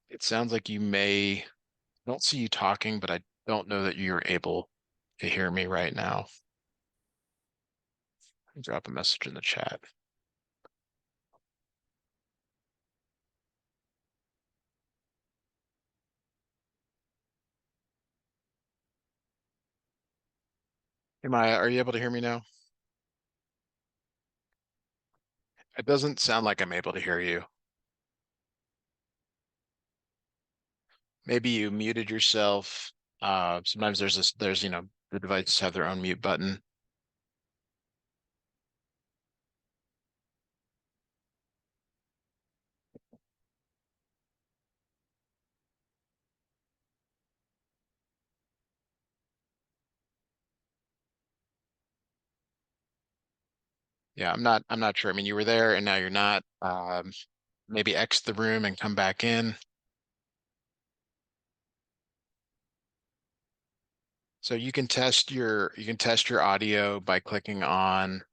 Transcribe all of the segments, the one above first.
It sounds like I don't see you talking, but I don't know that you're able to hear me right now. Drop a message in the chat. Are you able to hear me now? It doesn't sound like I'm able to hear you. Maybe you muted yourself. Sometimes the devices have their own mute button. Yeah, I'm not sure. I mean, you were there and now you're not. Maybe exit the room and come back in. So you can test your audio by clicking on.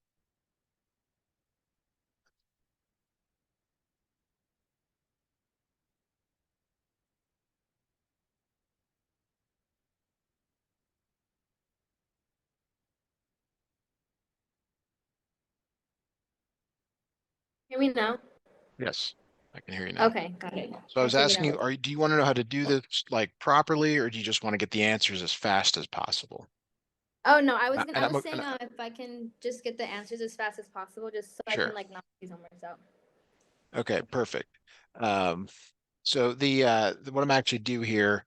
Hear me now? Yes, I can hear you now. Okay, got it. So I I was figured asking out you, what. do you want to know how to do this like properly, or do you just want to get the answers as fast as possible? Oh no, And I was saying if I can just get the answers as fast as possible, just so I can sure. like knock these homeworks out. Okay, perfect. Um, so what I'm actually do here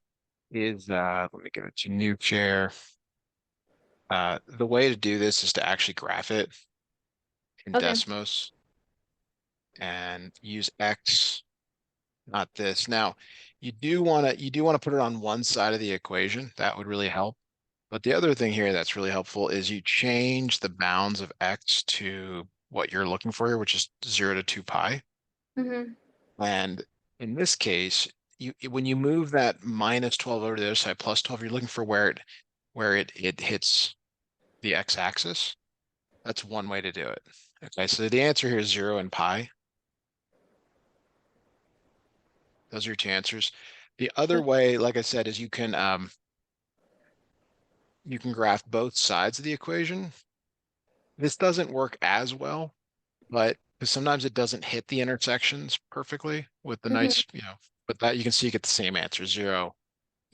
is let me get it to new chair. The way to do this is to actually graph it in Okay. Desmos and use X, not this. Now, you do want to put it on one side of the equation. That would really help. But the other thing here that's really helpful is you change the bounds of X to what you're looking for here, which is 0 to 2 pi. Mhm. And in this case, when you move that minus 12 over to the other side, plus 12, you're looking for where it hits the x-axis. That's one way to do it. Okay, so the answer here is 0 and pi. Those are your two answers. The other way, like I said, is you can graph both sides of the equation. This doesn't work as well, but because sometimes it doesn't hit the intersections perfectly with the Mhm. nice, but that you can see you get the same answer, 0,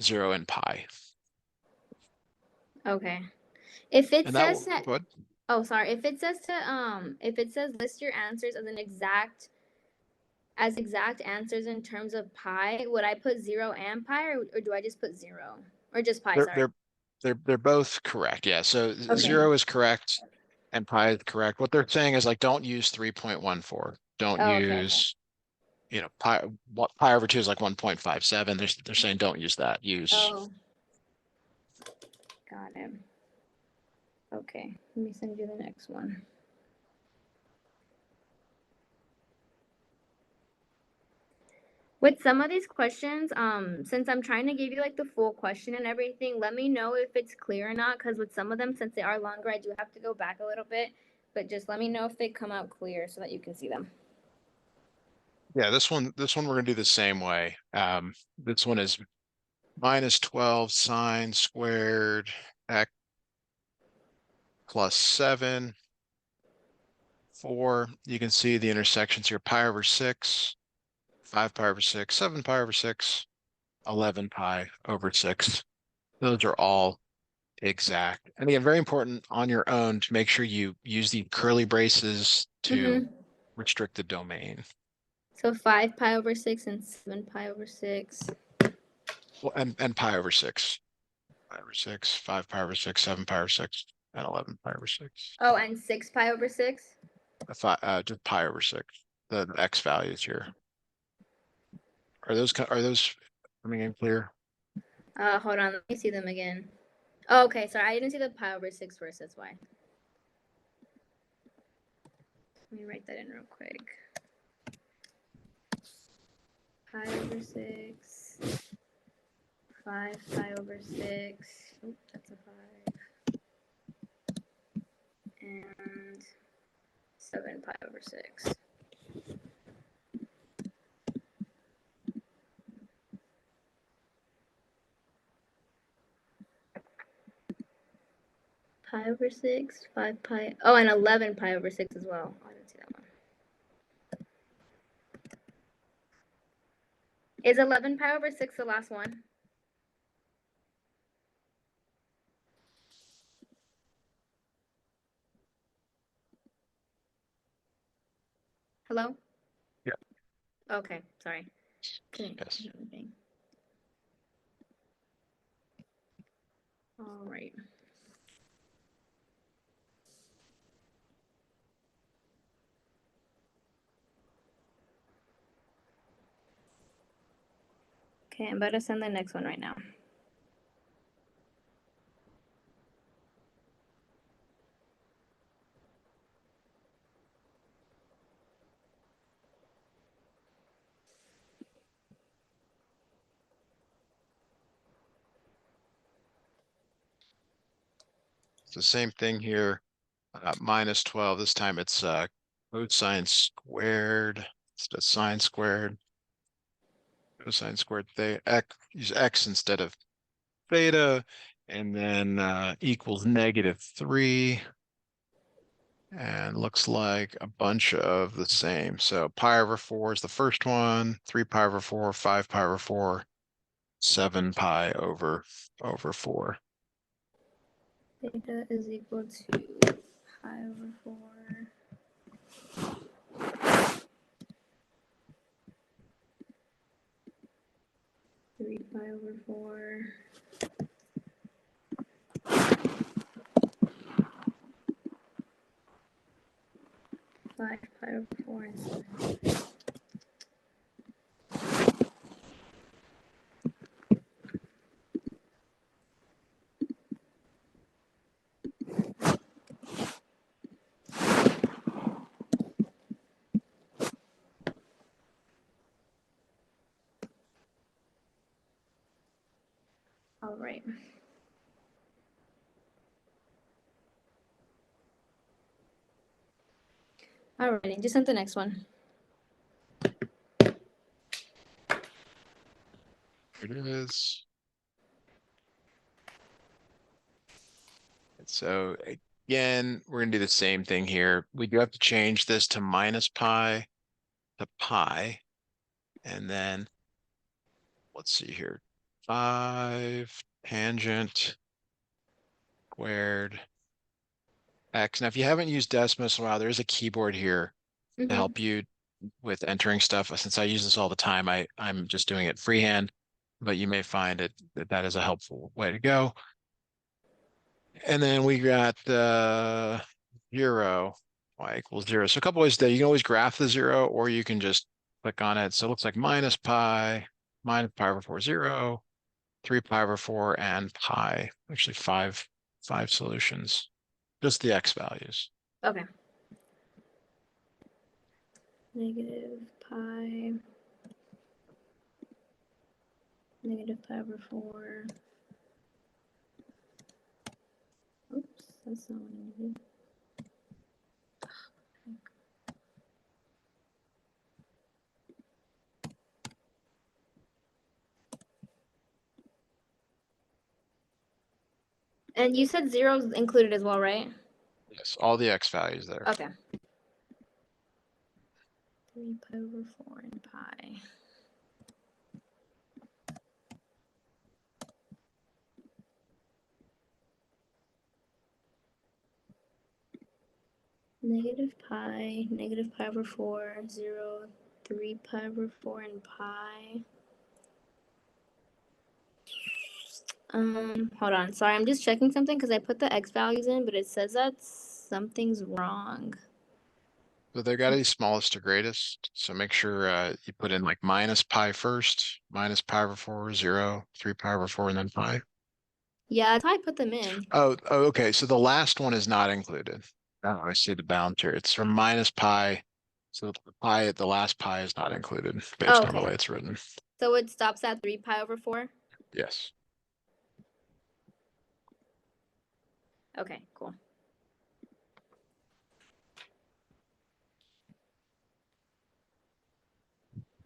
0 and pi. Okay. If it And that says will, that, go ahead. oh sorry, if it says list your answers as exact answers in terms of pi, would I put zero and pi, or do I just put zero or just pi? They're Sorry. they're they're both correct. Yeah. So Okay. 0 is correct and pi is correct. What they're saying is like don't use 3.14. Don't Oh, okay. Okay. use, pi over 2 is like 1.57. They're saying don't use that. Use. Oh, got it. Okay. Let me send you the next one. With some of these questions, since I'm trying to give you like the full question and everything, let me know if it's clear or not. Because with some of them, since they are longer, I do have to go back a little bit. But just let me know if they come out clear so that you can see them. Yeah, this one we're gonna do the same way. This one is minus 12 sine squared x plus 7, 4. You can see the intersections here, pi over 6, 5 pi over 6, 7 pi over 6, 11 pi over 6. Those are all exact. And again, very important on your own to make sure you use the curly braces to Mm-hmm. restrict the domain. So 5 pi over 6 and 7 pi over 6. Well, and pi over 6, pi over 6, 5 pi over 6, 7 pi over 6, and 11 pi over 6. Oh, and 6 pi over 6. Just pi over 6. The x values here. Are those coming in clear? Hold on. Let me see them again. Oh, okay. Sorry, I didn't see the pi over 6 first. That's why. Let me write that in real quick. Pi over 6. 5 pi over 6. Oh, that's a 5. And 7 pi over 6. pi over 6, 5 pi. Oh, and 11 pi over 6 as well. Oh, I didn't see that one. Is 11 pi over 6 the last one? Hello? Yeah. Okay, sorry. Couldn't Yes. hear anything. All right. Okay, I'm about to send the next one right now. It's the same thing here. Minus 12. This time it's cosine squared instead of sine squared. Cosine squared theta. Use x instead of theta, and then equals -3. And looks like a bunch of the same. So pi over 4 is the first one, 3 pi over 4, 5 pi over 4, 7 pi over 4. Theta is equal to pi over 4. 3 pi over 4. 5 pi over 4 and 7. All right. Alrighty, just sent the next one. Here it is. And so again, we're gonna do the same thing here. We do have to change this to minus pi to pi. And then let's see here. 5 tangent squared x. Now, if you haven't used Decimus in a while, there is a keyboard here to Mm-hmm. help you with entering stuff. Since I use this all the time, I'm just doing it freehand, but you may find that is a helpful way to go. And then we got 0, y equals 0. So a couple ways that you can always graph the 0, or you can just click on it. So it looks like minus pi over 4, 0, 3 pi over 4, and pi. Actually, five solutions. Just the x values. Okay. Negative pi. Negative pi over 4. Oops, that's not what I needed. And you said zeros included as well, right? Yes, all the x values there. Okay. 3 pi over 4 and pi. Negative pi over 4, 0, 3 pi over 4 and pi. Hold on. Sorry, I'm just checking something because I put the x values in, but it says that something's wrong. So they got to be smallest to greatest. So make sure you put in like minus pi first, minus pi over 4, 0, 3 pi over 4, and then pi. Yeah, that's how I put them in. Oh, okay. So the last one is not included. Oh, I see the bound here. It's from minus pi. So the last pi is not included Oh, based on the okay. way it's written. So it stops at 3 pi over 4? Yes. Okay, cool.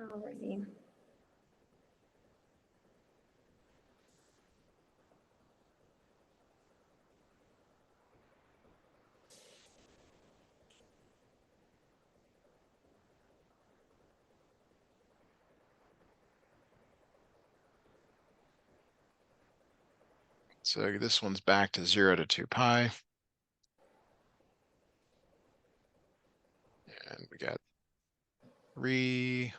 Alrighty. So this one's back to 0 to 2 pi. And we got 3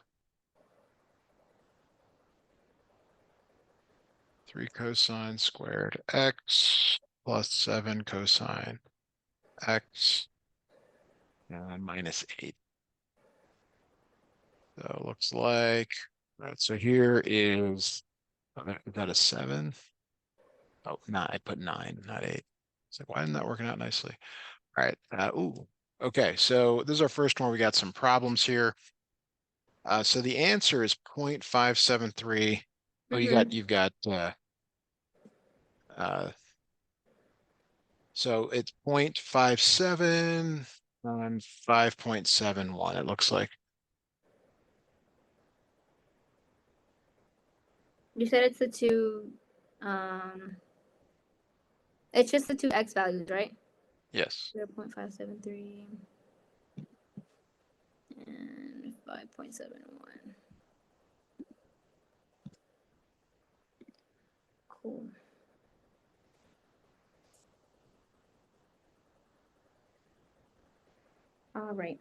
cosine squared x plus 7 cosine x and minus 8. So it looks like, all right, so here is that a 7? Oh, no, I put 9, not 8. It's like, why isn't that working out nicely? All right. Okay. So this is our first one. We got some problems here. So the answer is 0.573. Oh, Mm-hmm. you've got, uh, so it's 0.57 on 5.71, it looks like. You said it's the two, um, it's just the two x values, right? Yes. 0.573 and 5.71. Cool. All right.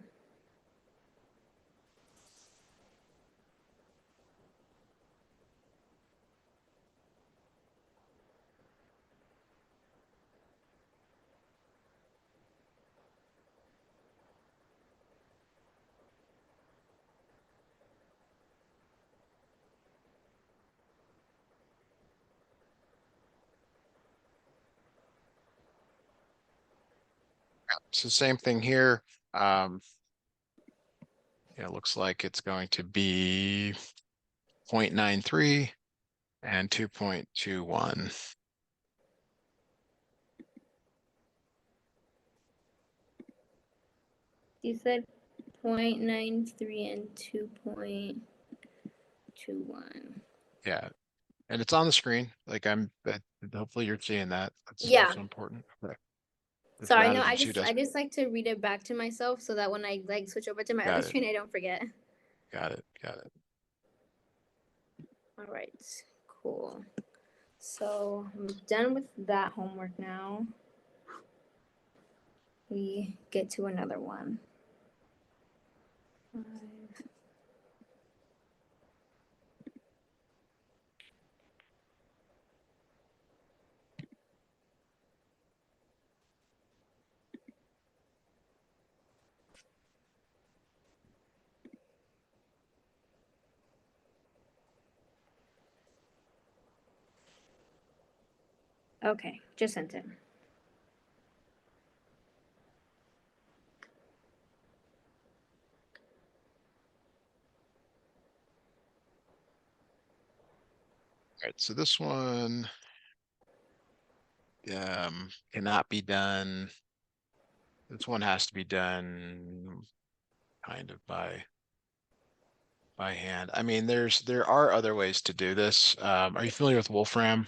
So same thing here. Um, yeah, it looks like it's going to be 0.93 and 2.21. You said 0.93 and 2.21. Yeah. And it's on the screen. Like hopefully you're seeing that. That's Yeah. also important. Okay. It's Sorry, no, rounded to two I decimal. just like to read it back to myself so that when I like switch over to my other Got it. screen, I don't forget. Got it. Got it. All right, cool. So I'm done with that homework now. We get to another one. Five. Okay, just sent it. All right. So this one cannot be done. This one has to be done kind of by hand. I mean, there are other ways to do this. Are you familiar with Wolfram?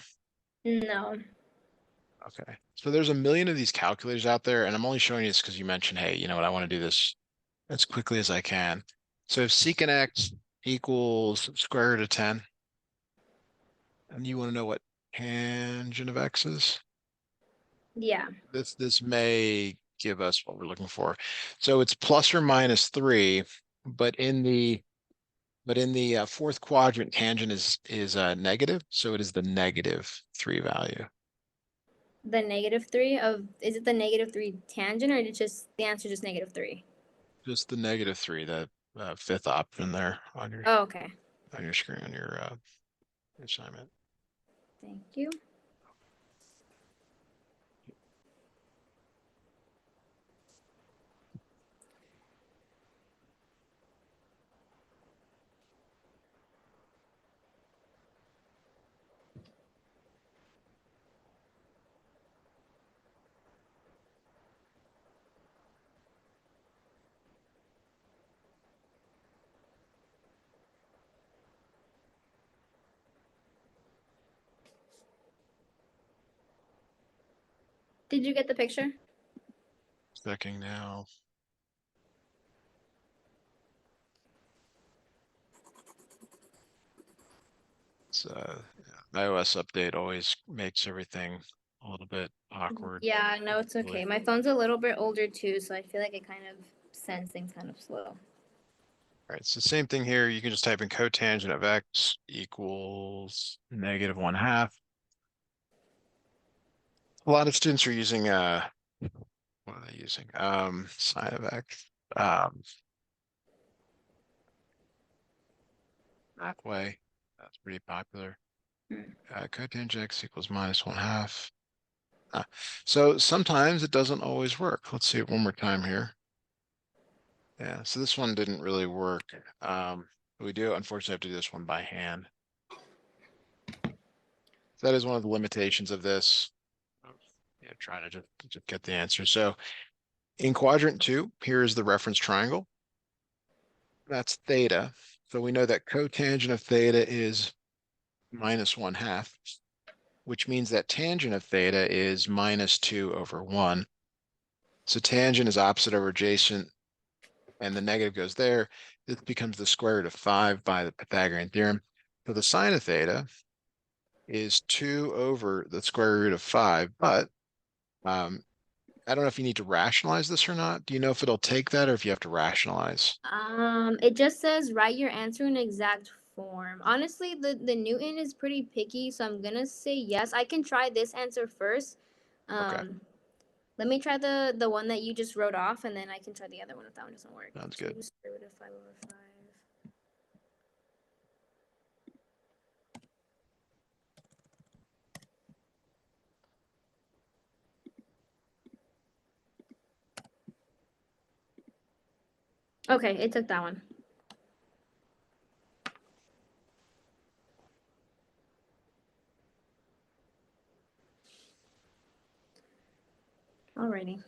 No. Okay. So there's a million of these calculators out there, and I'm only showing you this because you mentioned, hey, you know what, I want to do this as quickly as I can. So if secant x equals square root of 10, and you want to know what tangent of x is, Yeah. this may give us what we're looking for. So it's plus or minus 3, but in the fourth quadrant, tangent is negative, so it is the negative 3 value. The -3 of, is it the -3 tangent or is it just the answer just -3? Just the negative 3, the fifth option there Oh, okay. on your screen on your assignment. Thank you. Did you get the picture? Checking now. iOS update always makes everything a little bit awkward. Yeah, no, it's Really. okay. My phone's a little bit older too, so I feel like it kind of sends things kind of slow. All right, so same thing here. You can just type in cotangent of x equals -1/2. A lot of students are using what are they using? Sine of x. That way. That's pretty popular. Hmm. Cotangent x equals -1/2. So sometimes it doesn't always work. Let's see it one more time here. Yeah, so this one didn't really work. We do unfortunately have to do this one by hand. So that is one of the limitations of this. Yeah, trying to just get the answer. So in quadrant 2, here is the reference triangle. That's theta. So we know that cotangent of theta is -1/2, which means that tangent of theta is -2/1. So tangent is opposite over adjacent, and the negative goes there. This becomes the square root of 5 by the Pythagorean theorem. So the sine of theta is 2 over the square root of 5, but um, I don't know if you need to rationalize this or not. Do you know if it'll take that or if you have to rationalize? It just says write your answer in exact form. Honestly, the Newton is pretty picky, so I'm gonna say yes. I can try this answer first. Okay, Um, Let me try the one that you just wrote off, and then I can try the other one if that one doesn't work. sounds good. 2 square root of 5 over 5. Okay, it took that one. Alrighty.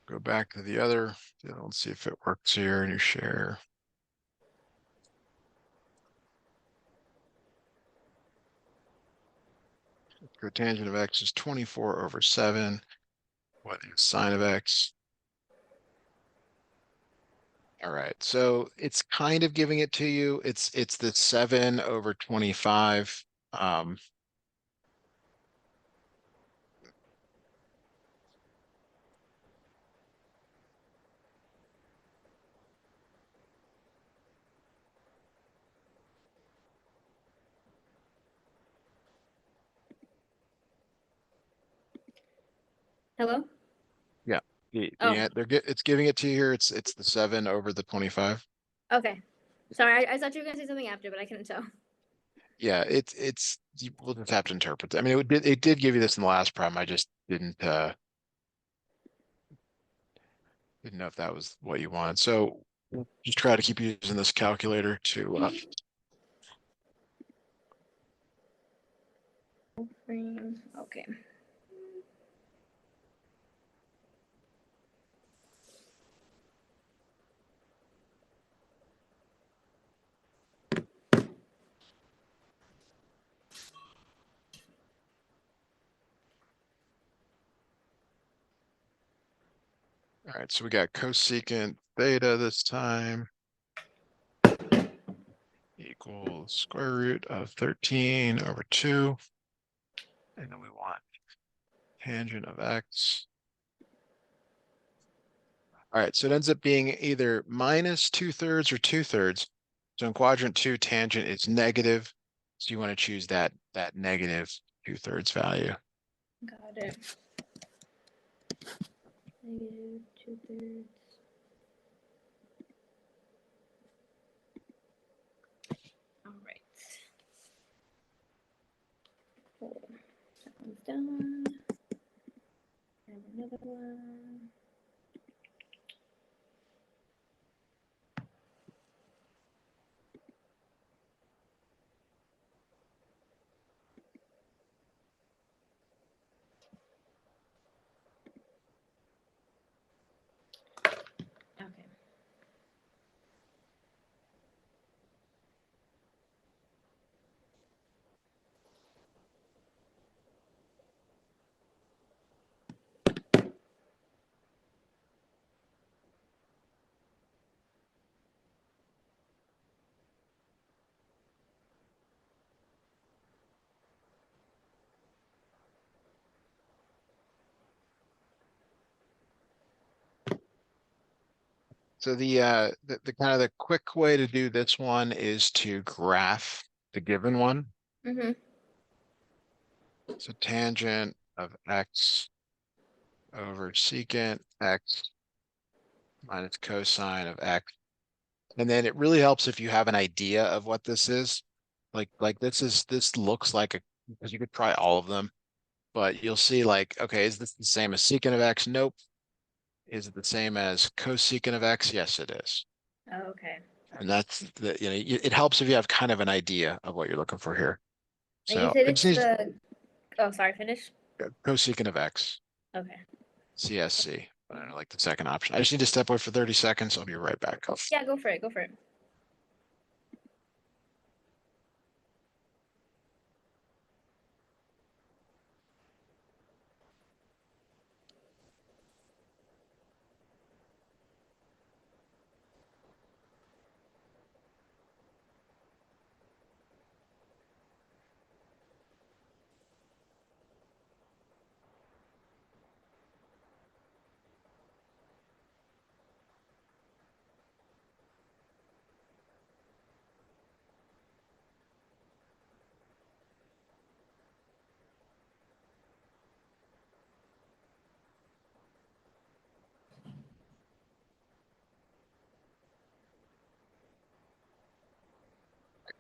Go back to the other. Let's see if it works here and you share. Cotangent of x is 24 over 7. What is sine of x? All right, so it's kind of giving it to you. It's the 7 over 25. Hello? Yeah, Oh, it's giving it to you here. It's the 7 over the 25. okay. Sorry, I thought you were gonna say something after, but I couldn't tell. Yeah, we'll just have to interpret it. I mean, it did give you this in the last problem. I just didn't know if that was what you wanted. So just try to keep using this calculator to Frame. Okay. all right, so we got cosecant theta this time equals square root of 13 over 2. And then we want tangent of x. All right, so it ends up being either -2/3 or 2/3. So in quadrant 2, tangent is negative. So you want to choose that -2/3 value. Got it. -2/3. All right. Cool. That one's done. And another one. Okay. So the kind of the quick way to do this one is to graph the given one. Mm-hmm. So tangent of x over secant x minus cosine of x. And then it really helps if you have an idea of what this is. Like this looks like a, because you could try all of them, but you'll see like, okay, is this the same as secant of x? Nope. Is it the same as cosecant of x? Yes, it is. Oh, okay. And that's the, it helps if you have kind of an idea of what you're looking for here. And you So said it just it's needs the. Oh, sorry. Finish. cosecant of x, Okay. CSC. I don't like the second option. I just need to step away for 30 seconds. I'll be right back. Yeah, go for it. Go for it.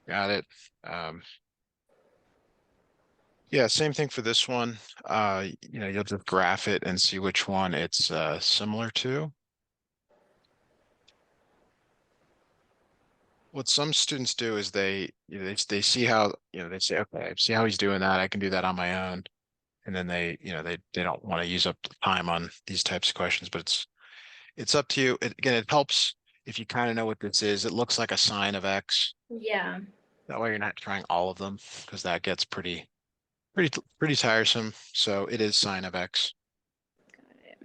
Got it. Um, yeah, same thing for this one. You'll just graph it and see which one it's similar to. What some students do is they see how, they say, okay, I see how he's doing that. I can do that on my own. And then they don't want to use up the time on these types of questions, but it's up to you. Again, it helps if you kind of know what this is. It looks like a sine of x. Yeah. That way you're not trying all of them because that gets pretty tiresome. So it is sine of x. Got it.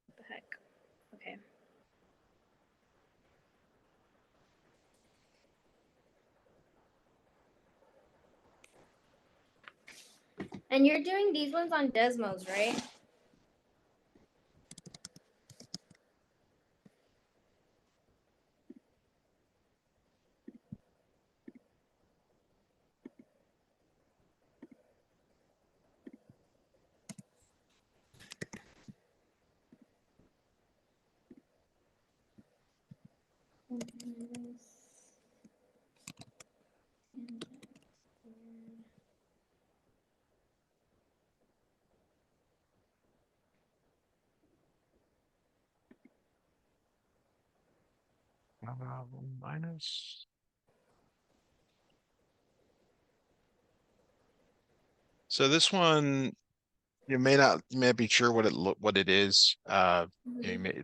What the heck? Okay. And you're doing these ones on Desmos, right? Minus. So this one, you may not be sure what it is. You Mhm. may,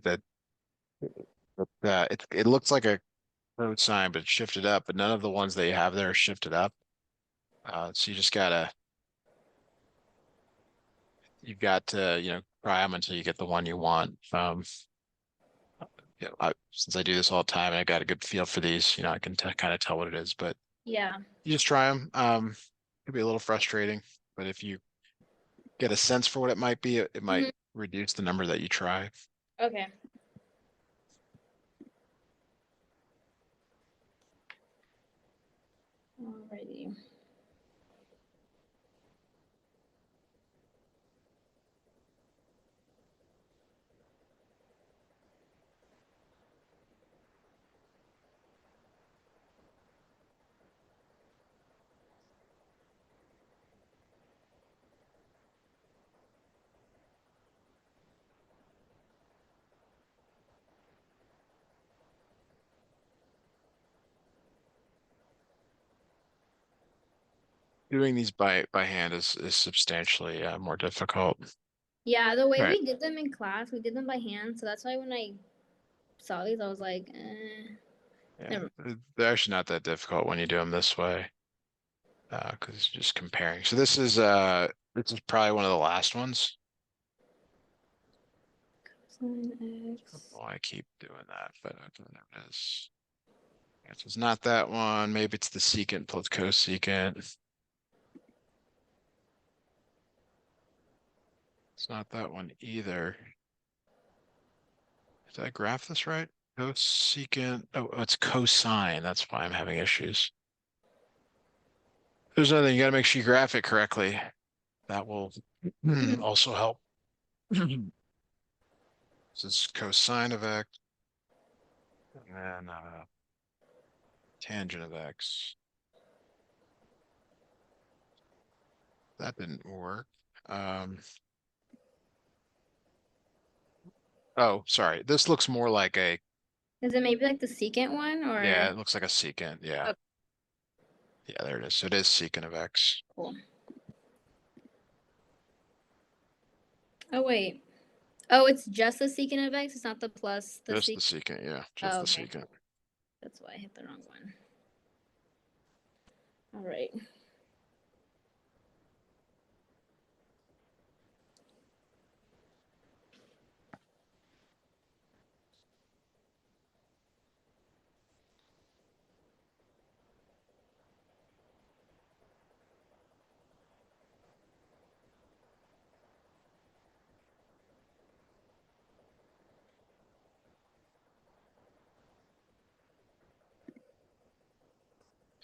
it looks like a code sign, but it's shifted up. But none of the ones that you have there are shifted up. So you've got to try them until you get the one you want. Since I do this all the time and I got a good feel for these, I can kind of tell what it is. But Yeah. you just try them. It could be a little frustrating, but if you get a sense for what it might be, it might Mhm. reduce the number that you try. Okay. Alrighty. Doing these by hand is substantially more difficult. Yeah, the All way right. we did them in class, we did them by hand, so that's why when I saw these, I was like, Yeah, never. they're actually not that difficult when you do them this way, because it's just comparing. So this is probably one of the last ones. Sin I don't know X. why I keep doing that, but I don't know what it is. It's not that one. Maybe it's the secant plus cosecant. It's not that one either. Did I graph this right? Cosecant. Oh, it's cosine. That's why I'm having issues. There's another thing. You got to make sure you graph it correctly. That will Mhm. also help. This is cosine of x and then tangent of x. That didn't work. Um, oh, sorry. This looks more like a, Is it maybe like the secant one yeah, or? it looks like a secant. Yeah. Oh, Yeah, there it is. So it is secant of x. cool. Oh wait. Oh, it's just the secant of x. It's not the plus the Just the secant. secant. Yeah, just Oh, the okay. secant. That's why I hit the wrong one. All right.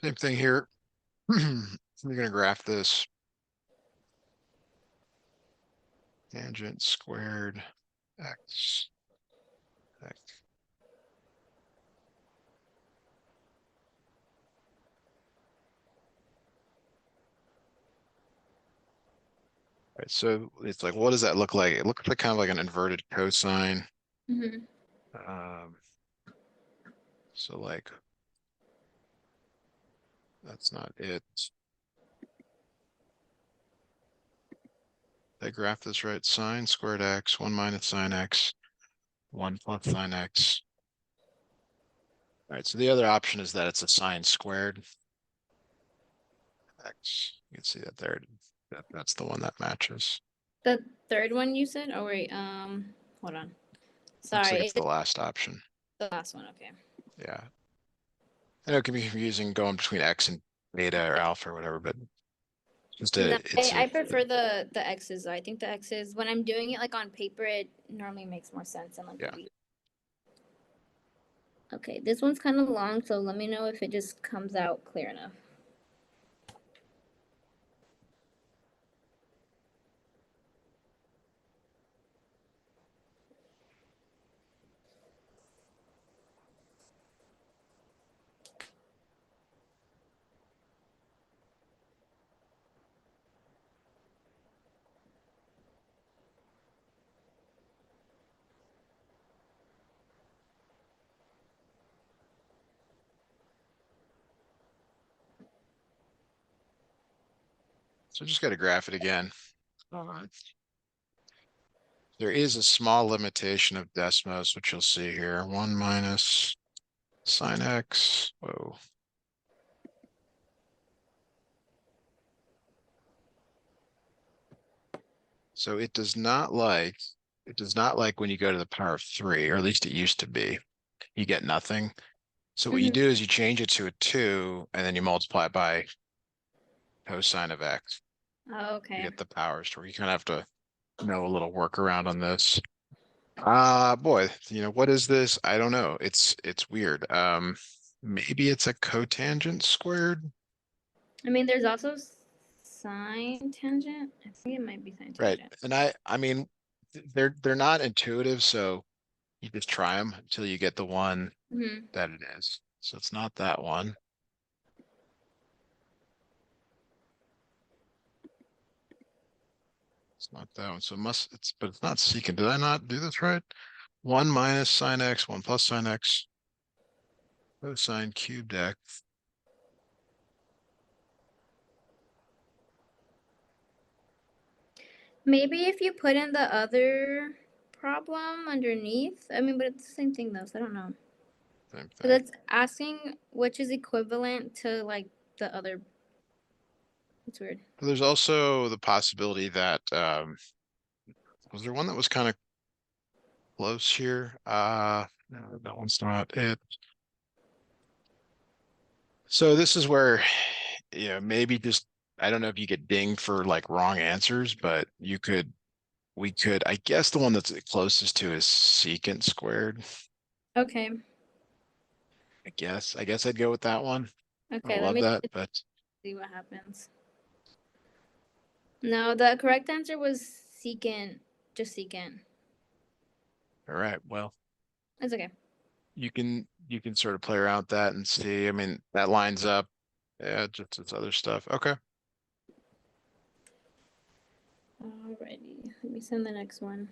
Same thing here. You're going to graph this tangent squared x, x. Right, so it's like, what does that look like? It looks like kind of like an inverted cosine. Mm-hmm. Um, so like, that's not it. I graph this right. Sine squared x, 1 minus sine x, 1 plus sine x. All right, so the other option is that it's a sine squared x. You can see that there. That's the one that matches. The third one you said? Oh wait. Hold on. Looks like Sorry, it's the it's last option. the last one. Okay. Yeah. I know it can be confusing going between x and beta or Yeah. alpha or whatever, but just No, a, it's a, I prefer the X's. I think the X's when I'm doing it like on paper, it normally makes more sense than like the yeah. V. Okay, this one's kind of long, so let me know if it just comes out clear enough. So just got to graph it again. All right. There is a small limitation of Desmos, which you'll see here. 1 minus sine x. Whoa. So it does not like when you go to the power of 3, or at least it used to be. You get nothing. So what you Mm-hmm. do is you change it to a 2, and then you multiply it by cosine of x Oh, to okay. get the powers to where you kind of have to know a little workaround on this. Boy, what is this? I don't know. It's weird. Maybe it's a cotangent squared. I mean, there's also sine tangent. I think it might be sine Right. tangent. And I mean, they're not intuitive, so you just try them until you get the one Mm-hmm. that it is. So it's not that one. It's not that one. So but it's not secant. Did I not do this right? 1 minus sine x, 1 plus sine x, cosine cubed x. Maybe if you put in the other problem underneath. I mean, but it's the same thing though, so I don't know. Same But thing. it's asking which is equivalent to like the other. It's weird. There's also the possibility that was there one that was kind of close here? No, that one's not it. So this is where, maybe just I don't know if you get dinged for like wrong answers, but you could we could, I guess the one that's closest to is secant squared. Okay. I guess I'd go with that one. I don't Okay, let love me that, but see what happens. No, the correct answer was secant, just secant. all right. Well, That's okay. you can sort of play around with that and see. I mean, that lines up. Yeah, just it's other stuff. Okay. Alrighty, let me send the next one.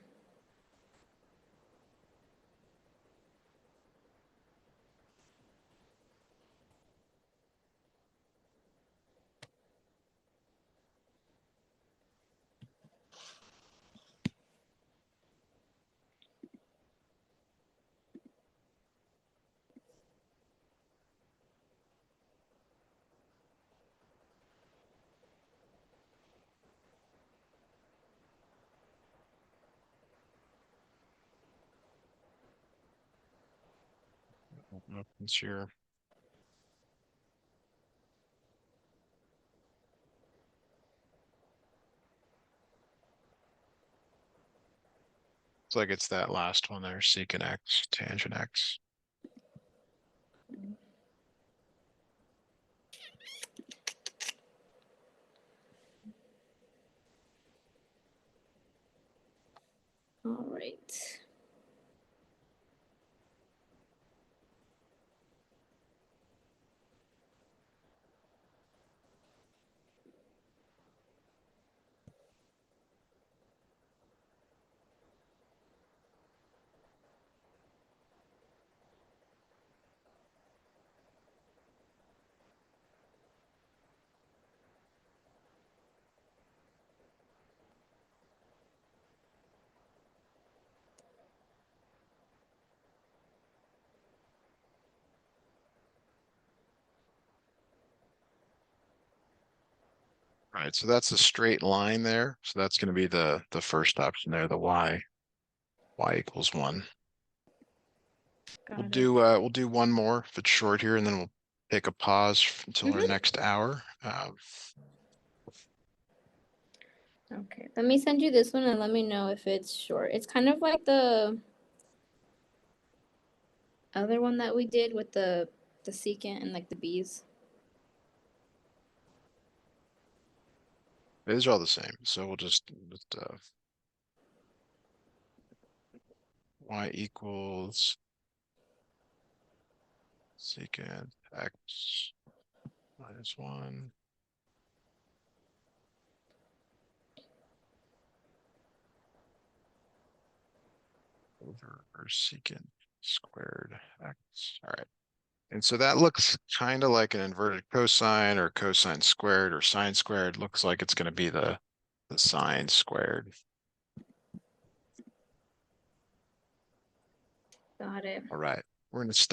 It's your It's like it's that last one there, secant x, tangent x. All right. All right, so that's a straight line there. So that's going to be the first option there, the y equals 1. Got it. We'll do one more if it's short here, and then we'll take a pause until our Mm-hmm. next hour. Okay, let me send you this one and let me know if it's short. It's kind of like the other one that we did with the secant and like the bees. These are all the same, so we'll just y equals secant x minus 1 over secant squared x. All right. And so that looks kind of like an inverted cosine or cosine squared or sine squared. Looks like it's going to be the sine squared. Got it. All right. We're going to stop.